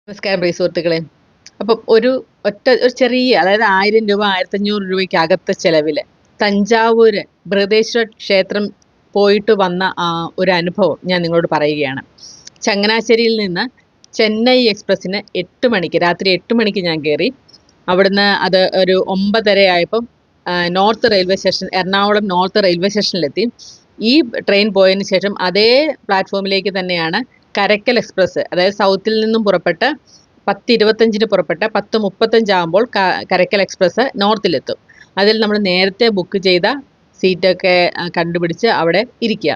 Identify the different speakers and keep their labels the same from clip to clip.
Speaker 1: നമസ്കാരം പ്രിയ സുഹൃത്തുക്കളെ. അപ്പം ഒരു ചെറിയ, അതായത് 1000 രൂപ 1500 രൂപയ്ക്കകത്തെ ചെലവിൽ തഞ്ചാവൂര് ബൃഹദേശ്വര ക്ഷേത്രം പോയിട്ട് വന്ന ഒരു അനുഭവം ഞാൻ നിങ്ങളോട് പറയുകയാണ്. ചങ്ങനാശ്ശേരിയിൽ നിന്ന് ചെന്നൈ എക്സ്പ്രസ്സിന് 8 മണിക്ക്, രാത്രി 8 മണിക്ക് ഞാൻ കയറി. അവിടുന്ന് അത് ഒരു 9:30 ആയപ്പം north railway station, Ernakulam north railway സ്റ്റേഷനിലെത്തി. ഈ ട്രെയിൻ പോയതിന് ശേഷം അതേ പ്ലാറ്റ്ഫോമിലേക്ക് തന്നെയാണ് കരക്കൽ എക്സ്പ്രസ്, അതായത് സൗത്തിൽ നിന്നും പുറപ്പെട്ട് 10:25 പുറപ്പെട്ട് 10:35 ആകുമ്പോൾ കരക്കൽ എക്സ്പ്രസ് നോർത്തിലെത്തും. അതിൽ നമ്മൾ നേരത്തെ ബുക്ക് ചെയ്ത സീറ്റൊക്കെ കണ്ടുപിടിച്ച് അവിടെ ഇരിക്കുക.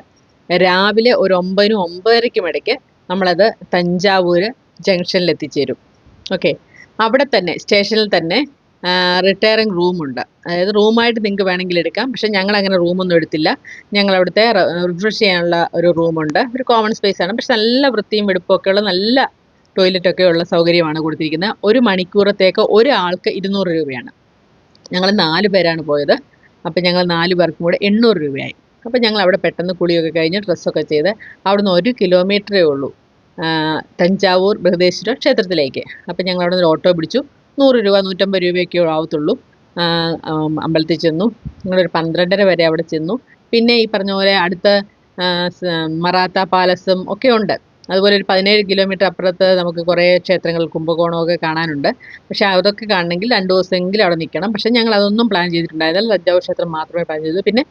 Speaker 1: രാവിലെ ഒരു 9-നും 9:30-ക്കും ഇടയ്ക്ക് നമ്മളത് തഞ്ചാവൂർ ജംഗ്ഷനിൽ എത്തിച്ചേരും. ഓക്കെ, അവിടെ തന്നെ സ്റ്റേഷനിൽ തന്നെ റിട്ടയറിംഗ് റൂമുണ്ട്. അതായത് റൂമായിട്ട് നിങ്ങൾക്ക് വേണമെങ്കിൽ എടുക്കാം. പക്ഷേ ഞങ്ങൾ അങ്ങനെ റൂമൊന്നും എടുത്തില്ല. ഞങ്ങൾ അവിടുത്തെ റിഫ്രഷ് ചെയ്യാനുള്ള ഒരു റൂമുണ്ട്. ഒരു കോമൺ സ്പേസ് ആണ്, പക്ഷെ നല്ല വൃത്തിയും വെടുപ്പൊക്കെ ഉള്ള നല്ല ടോയ്ലറ്റൊക്കെ ഉള്ള സൗകര്യമാണ് കൊടുത്തിരിക്കുന്നത്. ഒരു മണിക്കൂറത്തേക്ക് ഒരാൾക്ക് 200 രൂപയാണ്. ഞങ്ങൾ 4 പേരാണ് പോയത്. അപ്പം ഞങ്ങൾ 4 പേർക്കും കൂടെ 800 രൂപയായി. അപ്പം ഞങ്ങൾ അവിടെ പെട്ടെന്ന് കുളിയൊക്കെ കഴിഞ്ഞ് ഡ്രസ്സൊക്കെ ചെയ്ത് അവിടുന്ന് 1 കിലോമീറ്ററേ ഉള്ളൂ തഞ്ചാവൂർ ബൃഹദേശ്വര ക്ഷേത്രത്തിലേക്ക്. അപ്പം ഞങ്ങൾ അവിടെ നിന്ന് ഓട്ടോ പിടിച്ചു. 100 രൂപ 150 രൂപയൊക്കെ ആവത്തുള്ളൂ. അമ്പലത്തിൽ ചെന്നു. ഞങ്ങളൊരു 12:30 വരെ അവിടെ ചെന്നു. പിന്നെ ഈ പറഞ്ഞ പോലെ അടുത്ത മറാത്ത പാലസും ഒക്കെ ഉണ്ട്. അതുപോലെ ഒരു 17 കിലോമീറ്റർ അപ്പുറത്ത് നമുക്ക് കുറേ ക്ഷേത്രങ്ങൾ, കുംഭകോണമൊക്കെ കാണാനുണ്ട്. പക്ഷേ അതൊക്കെ കാണണമെങ്കിൽ 2 ദിവസമെങ്കിലും അവിടെ നിൽക്കണം. പക്ഷേ ഞങ്ങൾ അതൊന്നും പ്ലാൻ ചെയ്തിട്ടുണ്ടായിരുന്നില്ല. തഞ്ചാവൂർ ക്ഷേത്രം മാത്രമേ പ്ലാൻ ചെയ്തത്. പിന്നെ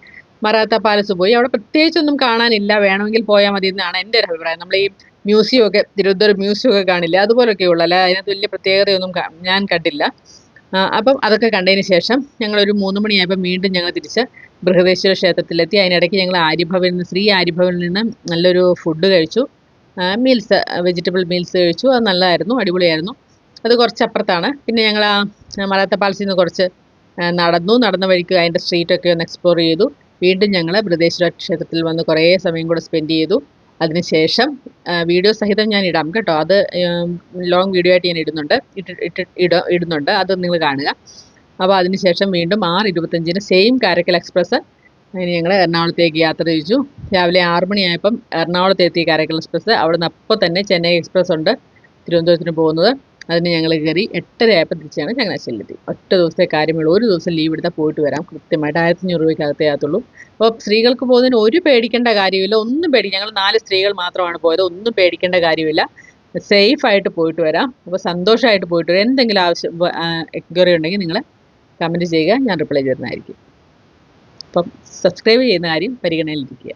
Speaker 1: മറാത്ത പാലസ് പോയി. അവിടെ പ്രത്യേകിച്ചൊന്നും കാണാനില്ല, വേണമെങ്കിൽ പോയാൽ മതി എന്നാണ് എൻ്റെ ഒരു അഭിപ്രായം. നമ്മൾ ഈ മ്യൂസിയമൊക്കെ, തിരുവനന്തപുരം മ്യൂസിയമൊക്കെ കാണില്ല, അതുപോലൊക്കെയുള്ളൂ. അല്ല, അതിനകത്ത് വലിയ പ്രത്യേകതയൊന്നും ഞാൻ കണ്ടില്ല. അപ്പം അതൊക്കെ കണ്ടതിന് ശേഷം ഞങ്ങളൊരു 3 മണിയായപ്പോൾ വീണ്ടും ഞങ്ങൾ തിരിച്ച് ബൃഹദേശ്വര ക്ഷേത്രത്തിലെത്തി. അതിനിടയ്ക്ക് ഞങ്ങൾ ശ്രീ ആര്യഭവനിൽ നിന്ന് നല്ലൊരു ഫുഡ് കഴിച്ചു. മീൽസ്, വെജിറ്റബിൾ മീൽസ് കഴിച്ചു. അത് നല്ലതായിരുന്നു, അടിപൊളിയായിരുന്നു. അത് കുറച്ചപ്പുറത്താണ്. പിന്നെ ഞങ്ങൾ മറാത്ത പാലസിൽ നിന്ന് കുറച്ച് നടന്ന വഴിക്ക് അതിൻ്റെ സ്ട്രീറ്റൊക്കെ ഒന്ന് എക്സ്പ്ലോർ ചെയ്തു. വീണ്ടും ഞങ്ങൾ ബൃഹദേശ്വര ക്ഷേത്രത്തിൽ വന്ന് കുറേ സമയം കൂടെ സ്പെൻഡ് ചെയ്തു. അതിനുശേഷം വീഡിയോ സഹിതം ഞാൻ ഇടാം കേട്ടോ. അത് ലോങ് വീഡിയോ ആയിട്ട് ഞാൻ ഇടുന്നുണ്ട്. അത് നിങ്ങൾ കാണുക. അപ്പോൾ അതിനുശേഷം വീണ്ടും 6:25-ന് സെയിം കാരക്കൽ എക്സ്പ്രസ് അതിന് ഞങ്ങൾ എറണാകുളത്തേക്ക് യാത്ര തിരിച്ചു. രാവിലെ 6 മണിയായപ്പം എറണാകുളത്തെത്തി കാരക്കൽ എക്സ്പ്രസ്. അവിടെ നിന്ന് അപ്പോൾ തന്നെ ചെന്നൈ എക്സ്പ്രസ് ഉണ്ട് തിരുവനന്തപുരത്തിന് പോകുന്നത്. അതിന് ഞങ്ങൾ കയറി 8:30 ആയപ്പോൾ തിരിച്ചാണ് ചങ്ങനാശ്ശേരിയിലെത്തി. ഒറ്റ ദിവസത്തെ കാര്യമുള്ളൂ. ഒരു ദിവസം ലീവ് എടുത്താൽ പോയിട്ട് വരാം. കൃത്യമായിട്ട് 1500 രൂപയ്ക്കകത്തേ ആകത്തുള്ളൂ. അപ്പോൾ സ്ത്രീകൾക്ക് പോകുന്നതിന് ഒരു പേടിക്കേണ്ട കാര്യമില്ല. ഒന്നും ഞങ്ങൾ 4 സ്ത്രീകൾ മാത്രമാണ് പോയത്. ഒന്നും പേടിക്കേണ്ട കാര്യമില്ല. സേഫായിട്ട് പോയിട്ട് വരാം. അപ്പോൾ സന്തോഷമായിട്ട് പോയിട്ട് വരാം. എന്തെങ്കിലും ആവശ്യം എൻക്വയറി ഉണ്ടെങ്കിൽ നിങ്ങൾ കമൻറ്റ് ചെയ്യുക, ഞാൻ റിപ്ലൈ ചെയ്യുന്നതായിരിക്കും. അപ്പം സബ്സ്ക്രൈബ് ചെയ്യുന്ന കാര്യം പരിഗണനയിലിരിക്കുക.